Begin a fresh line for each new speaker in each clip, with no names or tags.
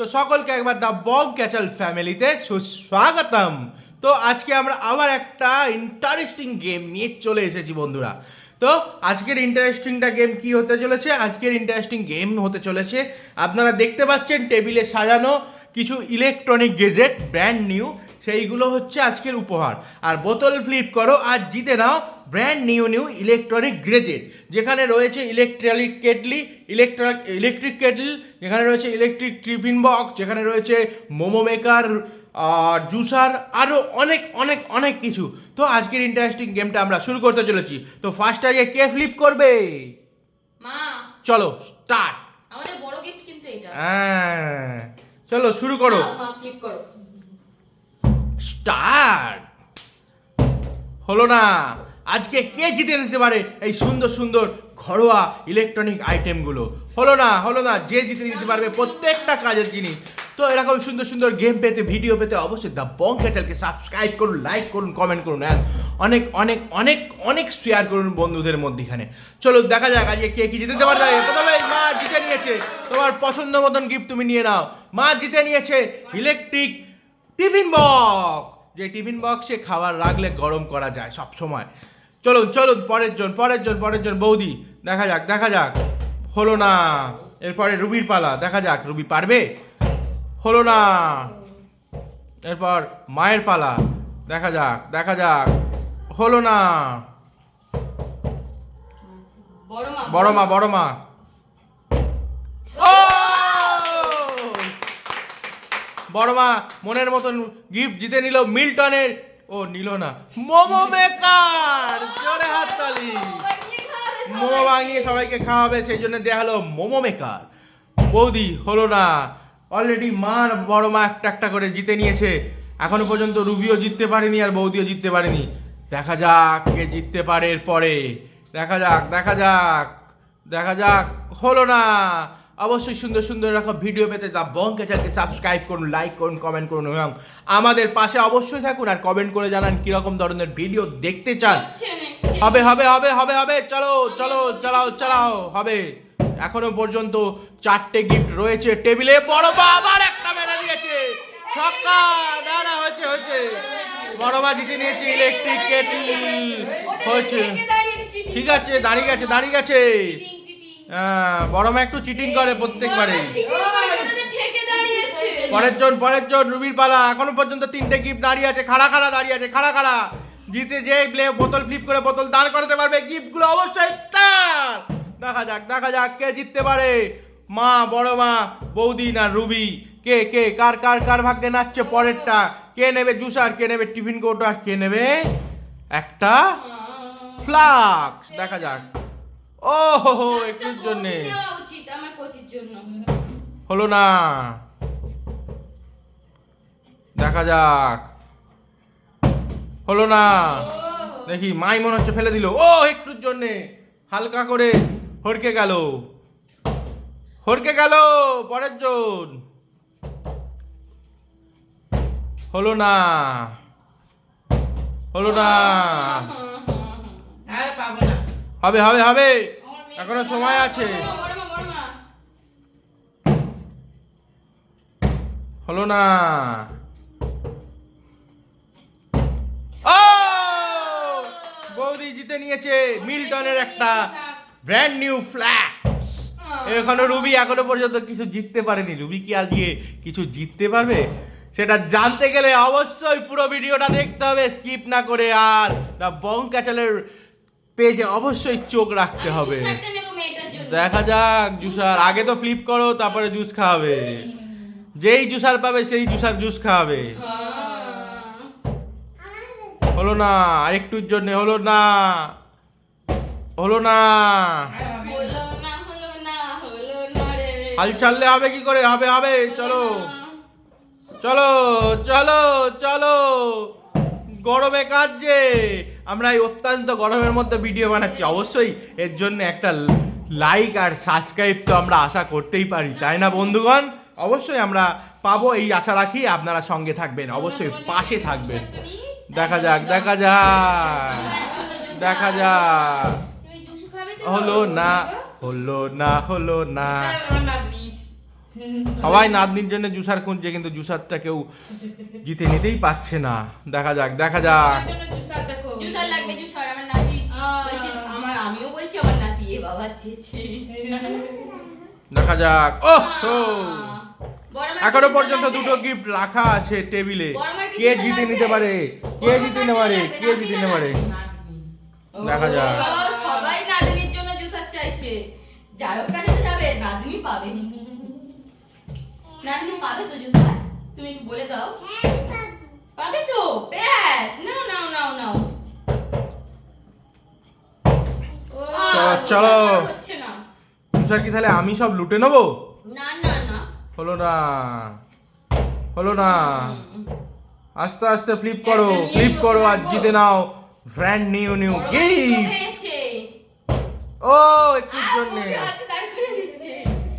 তো সকলকে একবার দ্য বং ক্যাচেল ফ্যামিলিতে সুস্বাগতম। তো আজকে আমরা আবার একটা ইন্টারেস্টিং গেম নিয়ে চলে এসেছি বন্ধুরা। তো আজকের ইন্টারেস্টিংটা গেম কি হতে চলেছে? আজকের ইন্টারেস্টিং গেম হতে চলেছে, আপনারা দেখতে পাচ্ছেন টেবিলে সাজানো কিছু ইলেকট্রনিক গেজেট ব্র্যান্ড নিউ, সেইগুলো হচ্ছে আজকের উপহার। আর বোতল ফ্লিপ করো আর জিতে নাও ব্র্যান্ড নিউ ইলেকট্রনিক গেজেট, যেখানে রয়েছে ইলেকট্রিক কেটল, যেখানে রয়েছে ইলেকট্রিক টিফিন বক্স, যেখানে রয়েছে মোমো মেকার, জুসার, আরও অনেক অনেক অনেক কিছু। তো আজকের ইন্টারেস্টিং গেমটা আমরা শুরু করতে চলেছি। তো ফার্স্ট আগে কে ফ্লিপ করবে?
মা,
চলো স্টার্ট।
আমাদের বড় গিফট কিন্তু এটা।
হ্যাঁ চলো শুরু করো।
মা ফ্লিপ করো।
স্টার্ট। হলো না। আজকে কে জিতে নিতে পারে এই সুন্দর সুন্দর ঘরোয়া ইলেকট্রনিক আইটেমগুলো? হলো না, যে জিতে নিতে পারবে প্রত্যেকটা কাজের জিনিস। তো এরকম সুন্দর সুন্দর গেম পেতে, ভিডিও পেতে অবশ্যই দ্য বং ক্যাচেলকে সাবস্ক্রাইব করুন, লাইক করুন, কমেন্ট করুন, হ্যাঁ অনেক অনেক অনেক অনেক শেয়ার করুন বন্ধুদের মধ্যেখানে। চলো দেখা যাক আজকে কে কি জিতে পারবে। প্রথমে মা জিতে নিয়েছে, তোমার পছন্দ মতন গিফট তুমি নিয়ে নাও। মা জিতে নিয়েছে ইলেকট্রিক টিফিন বক্স, যে টিফিন বক্সে খাবার রাখলে গরম করা যায় সব সময়। চলুন পরের জন বৌদি, দেখা যাক। হলো না। এরপরে রুবির পালা, দেখা যাক রুবি পারবে। হলো না। এরপর মায়ের পালা, দেখা যাক। হলো না। বড় মা। ও বড় মা মনের মতন গিফট জিতে নিল মিল্টনের, নিল না, মোমো মেকার। জোরে হাততালি। মোমো বানিয়ে সবাইকে খাওয়াবে, সেই জন্য দেয়া হলো মোমো মেকার। বৌদি হলো না। অলরেডি বড় মা একটা করে জিতে নিয়েছে। এখনো পর্যন্ত রুবিও জিততে পারেনি আর বৌদিও জিততে পারেনি। দেখা যাক কে জিততে পারে এরপরে। দেখা যাক। হলো না। অবশ্যই সুন্দর সুন্দর এরকম ভিডিও পেতে দ্য বং ক্যাচেলকে সাবস্ক্রাইব করুন, লাইক করুন, কমেন্ট করুন এবং আমাদের পাশে অবশ্যই থাকুন আর কমেন্ট করে জানান কিরকম ধরনের ভিডিও দেখতে চান। হবে। চালাও হবে। এখনো পর্যন্ত 4টে গিফট রয়েছে টেবিলে। বড় মা আবার একটা মেরে দিয়েছে। ছক্কা। না হয়েছে। বড় মা জিতে নিয়েছে ইলেকট্রিক কেটল। হয়েছে, ঠিক আছে, দাঁড়িয়ে গেছে। বড় মা একটু চিটিং করে প্রত্যেকবারে। পরের জন রুবির পালা। এখনো পর্যন্ত 3টে গিফট দাঁড়িয়ে আছে, খাড়া। জিতে যে বোতল ফ্লিপ করে বোতল দাঁড় করাতে পারবে, গিফটগুলো অবশ্যই তার। দেখা যাক কে জিততে পারে, মা, বড় মা, বৌদি না রুবি। কে কার ভাগ্যে নাচছে পরেরটা। কে নেবে জুসার, কে নেবে টিফিন কৌটো, আর কে নেবে একটা ফ্লাক্স। দেখা যাক। একটুর জন্যে হলো না। দেখা যাক। হলো না। দেখি মাই মনে হচ্ছে ফেলে দিল। একটুর জন্যে হালকা করে হড়কে গেল। পরের জন। হলো না। হবে। এখনো সময় আছে। হলো না। বৌদি জিতে নিয়েছে মিল্টনের একটা ব্র্যান্ড নিউ ফ্ল্যাক্স। রুবি এখনো পর্যন্ত কিছু জিততে পারেনি। রুবি কি আজকে কিছু জিততে পারবে? সেটা জানতে গেলে অবশ্যই পুরো ভিডিওটা দেখতে হবে স্কিপ না করে, আর দ্য বং ক্যাচেলের পেজে অবশ্যই চোখ রাখতে হবে। দেখা যাক জুসার। আগে তো ফ্লিপ করো, তারপরে জুস খাওয়াবে। যেই জুসার পাবে সেই জুস খাওয়াবে। হলো না। আরেকটুর জন্য হলো না। হাল ছাড়লে হবে কি করে? হবে। চলো। গরমে কাটছে। আমরা এই অত্যন্ত গরমের মধ্যে ভিডিও বানাচ্ছি, অবশ্যই এর জন্য একটা লাইক আর সাবস্ক্রাইব তো আমরা আশা করতেই পারি, তাই না বন্ধুগণ? অবশ্যই আমরা পাবো এই আশা রাখি। আপনারা সঙ্গে থাকবেন, অবশ্যই পাশে থাকবেন। দেখা যাক। হলো না। সবাই নাতনির জন্য জুসার খুঁজছে, কিন্তু জুসারটা কেউ জিতে নিতেই পারছে না। দেখা যাক দেখা যাক।
আমার জন্য জুসার দেখো।
জুসার লাগবে, জুসার। আমার নাতি বলছে, আমিও বলছি আমার নাতি, এ বাবা চেয়েছে।
দেখা যাক। ও
বড় মার
এখনো
জুসার
পর্যন্ত
লাগবে?
দুটো গিফট রাখা আছে টেবিলে।
বড় মার কি
কে
জুসার
জিতে
লাগবে?
নিতে পারে, কে
বড় মার
জিতে নিতে পারে,
লাগবে,
কে
নাতি
জিতে
না
নিতে পারে।
নাতনি?
দেখা যাক।
ও, সবাই নাতনির জন্য জুসার চাইছে। যার হোক কাছে তো যাবে, নাতনি পাবে। নাতনি পাবে তো জুসার? তুমি একটু বলে দাও। পাবে তো? ব্যাস, নাও নাও নাও নাও।
ও,
চলো, চলো।
জুসার হচ্ছে না।
জুসার কি তাহলে আমি সব লুটে নেবো?
না না না।
হলো না, হলো না। আস্তে আস্তে ফ্লিপ করো,
একটা নিয়েই
ফ্লিপ
বসে
করো আর
থাকবো।
জিতে নাও ব্র্যান্ড নিউ নিউ
বড় মার
গিফট।
দুটো পেয়েছে।
ও একটুর
আর
জন্য
ওকে হাতে দাঁড় করে দিচ্ছে।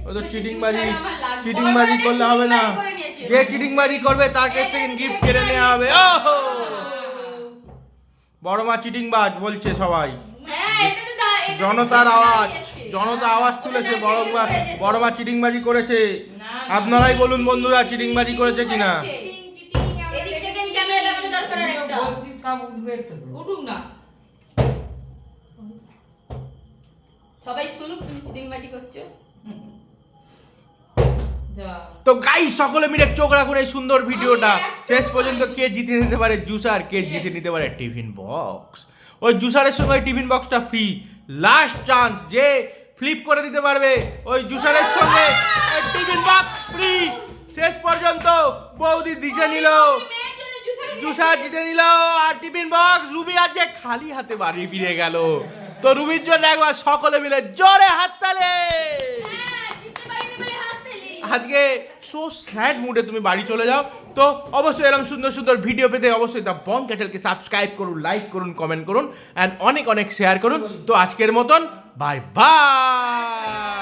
ও তো
বলছে,
চিটিং
জুসার
বাজি,
আমার লাগবে।
চিটিং
বড়
বাজি
মার
করলে হবে না।
চিটিং বাজি করে নিয়েছে।
যে চিটিং বাজি করবে তার কাছ থেকে গিফট কেড়ে নেওয়া হবে। ও বড় মা চিটিং বাজ বলছে সবাই।
হ্যাঁ, এটা তো এটা তো
জনতার
ঠিক
আওয়াজ,
দাঁড়িয়েছে।
জনতা আওয়াজ তুলেছে।
ওটা
বড়
দাঁড়িয়ে
মা,
পড়ে যেত।
বড় মা চিটিং বাজি করেছে।
না,
আপনারাই বলুন বন্ধুরা চিটিং বাজি করেছে কিনা।
চিটিং আমরা
এদিক থেকে
দেখেছি।
ক্যামেরা লাগানো দরকার আর একটা।
বলছি সব উঠবে তো।
উঠুক না।
সবাই শুনুক তুমি চিটিংবাজি করছো।
যা।
তো গাই সকলে মিলে চোখ রাখুন এই সুন্দর ভিডিওটা শেষ পর্যন্ত। কে জিতে নিতে পারে জুসার, কে জিতে নিতে পারে টিফিন বক্স। ওই জুসারের সঙ্গে ওই টিফিন বক্সটা ফ্রি। লাস্ট চান্স, যে ফ্লিপ করে দিতে পারবে ওই জুসারের সঙ্গে ওই টিফিন বক্স ফ্রি। শেষ পর্যন্ত বৌদি জিতে নিল,
মেয়ের জন্য জুসার
জুসার জিতে নিল আর টিফিন বক্স। রুবি আজকে খালি হাতে বাড়ি ফিরে গেল। তো রুবির জন্য একবার সকলে মিলে জোরে হাততালি।
জিততে পারিনি বলে হাত তালি।
আজকে সো স্যাড মুডে তুমি বাড়ি চলে যাও। তো অবশ্যই এরকম সুন্দর সুন্দর ভিডিও পেতে অবশ্যই দ্য বং চ্যানেলকে সাবস্ক্রাইব করুন, লাইক করুন, কমেন্ট করুন অ্যান্ড অনেক অনেক শেয়ার করুন। তো আজকের মতন বাই বাই।